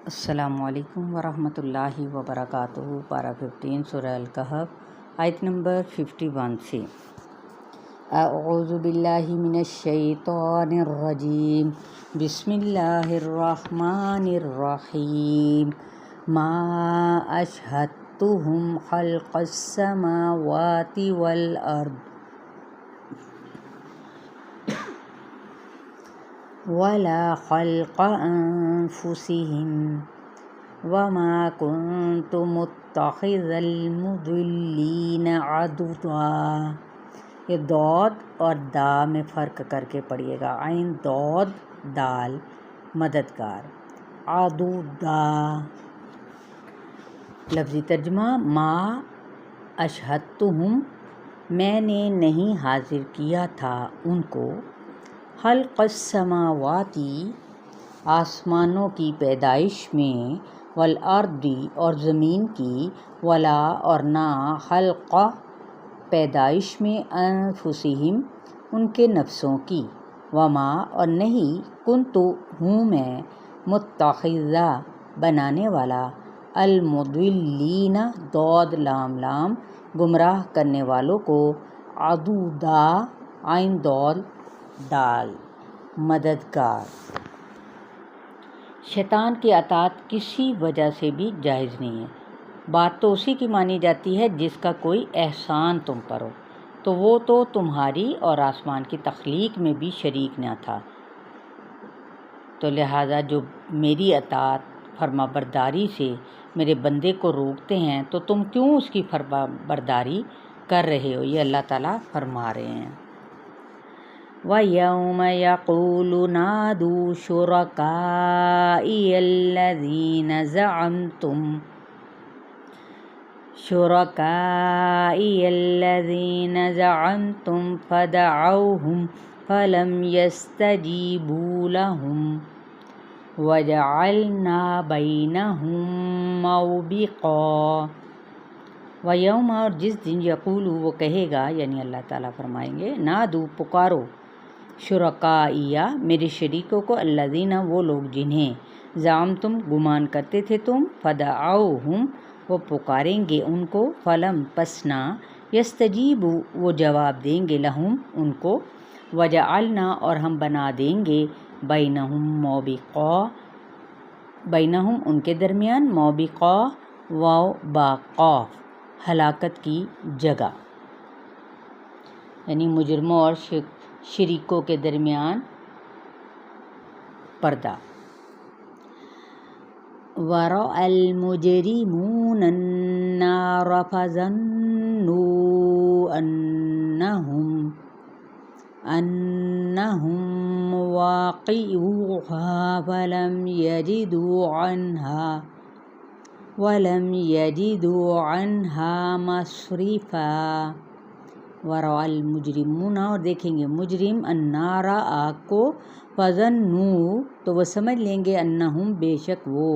السلام علیکم ورحمۃ اللہ وبرکاتہ۔ پارہ 15 سورہ الکہف آیت نمبر 51 سے۔ اعوذ باللہ من الشیطان الرجیم، بسم اللہ الرحمن الرحیم۔ ما اشہدتہم خلق السماوات والارض ولا خلق انفسہم وما كنت متخذ المضلین عضدا۔ یہ دود اور دا میں فرق کر کے پڑھیے گا۔ عین دود دال مددگار، عضدا۔ لفظی ترجمہ، ما اشہدتہم میں نے نہیں حاضر کیا تھا ان کو، خلق السماواتی آسمانوں کی پیدائش میں، والارض اور زمین کی، ولا اور نہ، خلق پیدائش میں، انفسہم ان کے نفسوں کی، وما اور نہیں، کنت ہوں میں، متخذہ بنانے والا، المضلین دود لام لام گمراہ کرنے والوں کو، عضدا عین دال دال مددگار۔ شیطان کی اطاعت کسی وجہ سے بھی جائز نہیں ہے۔ بات تو اسی کی مانی جاتی ہے جس کا کوئی احسان تم پر ہو، تو وہ تو تمہاری اور آسمان کی تخلیق میں بھی شریک نہ تھا، تو لہٰذا جو میری اطاعت فرما برداری سے میرے بندے کو روکتے ہیں تو تم کیوں اس کی فرما برداری کر رہے ہو؟ یہ اللہ تعالیٰ فرما رہے ہیں۔ وَيَوْمَ يَقُولُ نَادُوا شُرَكَائِيَ الَّذِينَ زَعَمْتُمْ فَدَعَوْهُمْ فَلَمْ يَسْتَجِيبُوا لَهُمْ وَجَعَلْنَا بَيْنَهُمْ مَوْبِقًا۔ وَيَوْمَ اور جس دن، یقول وہ کہے گا، یعنی اللہ تعالیٰ فرمائیں گے، نادو پکارو، شرکائیہ میرے شریکوں کو، الذین وہ لوگ جنہیں، زعمتم گمان کرتے تھے تم، فدعوہم وہ پکاریں گے ان کو، فلم پسنا، یستجیبوا وہ جواب دیں گے، لہم ان کو، وجعلنا اور ہم بنا دیں گے، بینہم موبقا بینہم ان کے درمیان، موبقا واو با قاف ہلاکت کی جگہ، یعنی مجرموں اور شریکوں کے درمیان پردہ۔ وَرَأَى الْمُجْرِمُونَ النَّارَ فَظَنُّوا أَنَّهُمْ مُوَاقِعُوهَا وَلَمْ يَجِدُوا عَنْهَا مَصْرِفًا۔ وَرَأَى الْمُجْرِمُونَ اور دیکھیں گے مجرم، النار آگ کو، فَظَنُّوا تو وہ سمجھ لیں گے، انہم بے شک وہ،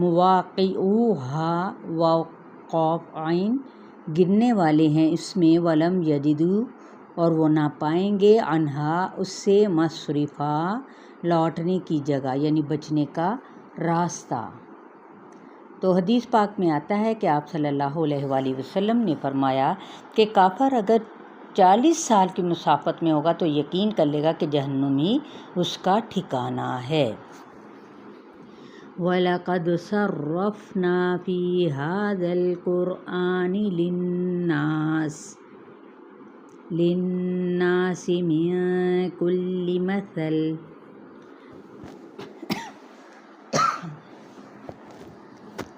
مواقعوہا واو قاف عین گرنے والے ہیں اس میں، ولم یجدوا اور وہ نہ پائیں گے، عنہا اس سے، مصرفا لوٹنے کی جگہ، یعنی بچنے کا راستہ۔ تو حدیث پاک میں آتا ہے کہ آپ صلی اللہ علیہ وآلہ وسلم نے فرمایا کہ کافر اگر 40 سال کی مسافت میں ہوگا تو یقین کر لے گا کہ جہنم ہی اس کا ٹھکانہ ہے۔ وَلَقَدْ صَرَّفْنَا فِي هَذَا الْقُرْآنِ لِلنَّاسِ مِن كُلِّ مَثَلٍ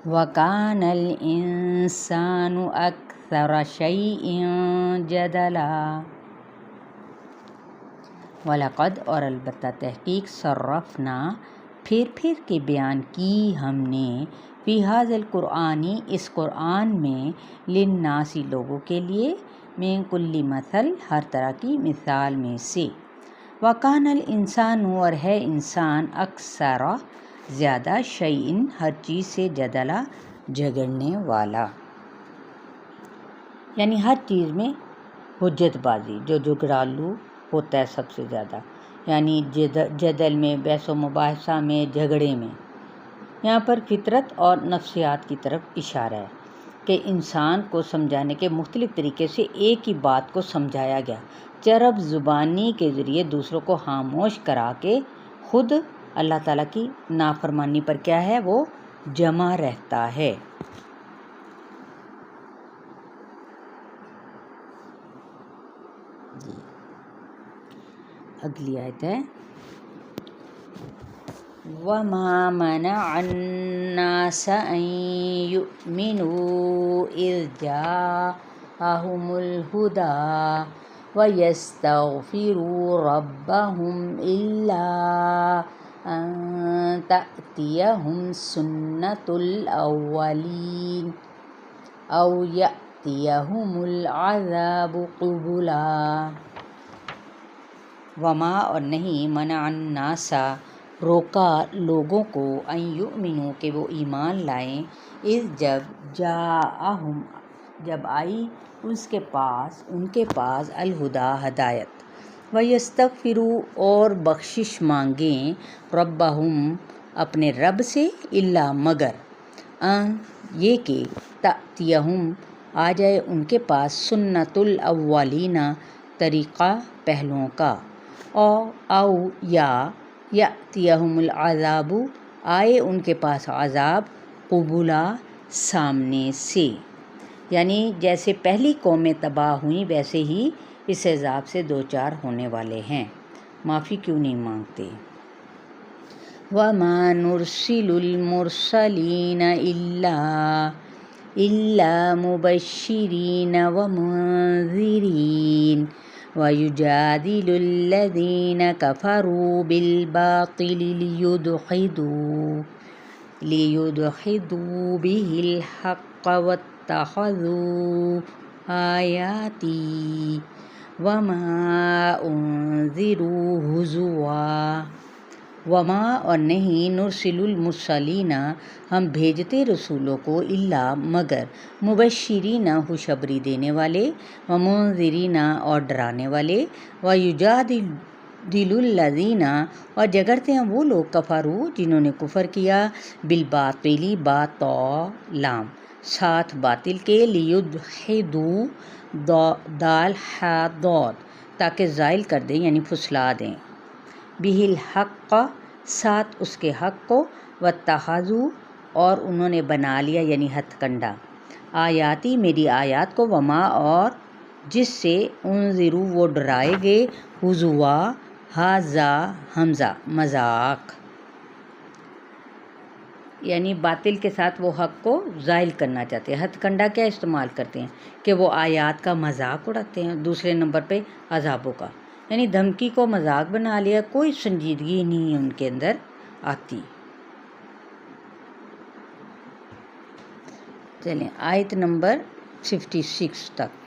وَكَانَ الْإِنسَانُ أَكْثَرَ شَيْءٍ جَدَلًا۔ وَلَقَدْ اور البتہ تحقیق، صرفنا پھر کے بیان کی ہم نے، فی ھذا القرآن اس قرآن میں، للناس لوگوں کے لیے، من کل مثل ہر طرح کی مثال میں سے، وَكَانَ الْإِنسَانُ اور ہے انسان، اکثر زیادہ، شیئن ہر چیز سے، جدلا جھگڑنے والا، یعنی ہر چیز میں حجت بازی، جو جھگڑالو ہوتا ہے سب سے زیادہ، یعنی جدل میں، بحث و مباحثہ میں، جھگڑے میں۔ یہاں پر فطرت اور نفسیات کی طرف اشارہ ہے کہ انسان کو سمجھانے کے مختلف طریقے سے ایک ہی بات کو سمجھایا گیا، چرب زبانی کے ذریعے دوسروں کو خاموش کرا کے خود اللہ تعالیٰ کی نافرمانی پر کیا ہے وہ جمع رہتا ہے۔ اگلی آیت ہے وَمَا مَنَعَ النَّاسَ أَن يُؤْمِنُوا إِذْ جَاءَهُمُ الْهُدَىٰ وَيَسْتَغْفِرُوا رَبَّهُمْ إِلَّا أَن تَأْتِيَهُمْ سُنَّةُ الْأَوَّلِينَ أَوْ يَأْتِيَهُمُ الْعَذَابُ قُبُلًا۔ وما اور نہیں منع الناس روکا لوگوں کو ان یؤمنوا کہ وہ ایمان لائیں، اذ جب آئی ان کے پاس الہدا ہدایت، ویستغفروا اور بخشش مانگیں ربہم اپنے رب سے، الا مگر ان یہ کہ تأتیہم آ جائے ان کے پاس سنت الاولین طریقہ پہلوؤں کا، او یا یأتیہم العذاب آئے ان کے پاس عذاب قبلا سامنے سے، یعنی جیسے پہلی قومیں تباہ ہوئیں ویسے ہی اس عذاب سے دوچار ہونے والے ہیں، معافی کیوں نہیں مانگتے۔ وَمَا نُرْسِلُ الْمُرْسَلِينَ إِلَّا مُبَشِّرِينَ وَمُنذِرِينَ وَيُجَادِلُ الَّذِينَ كَفَرُوا بِالْبَاطِلِ لِيُدْحِضُوا بِهِ الْحَقَّ وَاتَّخَذُوا آيَاتِي وَمَا أُنذِرُوا هُزُوًا۔ وما اور نہیں نرسل المرسلین ہم بھیجتے رسولوں کو، الا مگر مبشرین خوشخبری دینے والے، ومنذرین اور ڈرانے والے، ویجادل الذین اور جگڑتے ہیں وہ لوگ، کفروا جنہوں نے کفر کیا، بالباطل با تو لام ساتھ باطل کے، لیدحضوا دال ہا ضاد تاکہ زائل کر دیں یعنی پھسلا دیں، بہ الحق ساتھ اس کے حق کو، واتخذوا اور انہوں نے بنا لیا یعنی ہتھ کنڈا، آیاتی میری آیات کو، وما اور جس سے انذروا وہ ڈرائے گئے، ہزوا ہذا حمزہ مذاق، یعنی باطل کے ساتھ وہ حق کو زائل کرنا چاہتے ہیں۔ ہتھ کنڈا کیا استعمال کرتے ہیں کہ وہ آیات کا مذاق اڑاتے ہیں، دوسرے نمبر پہ عذابوں کا، یعنی دھمکی کو مذاق بنا لیا، کوئی سنجیدگی نہیں ان کے اندر آتی۔ چلیں آیت نمبر 56 تک۔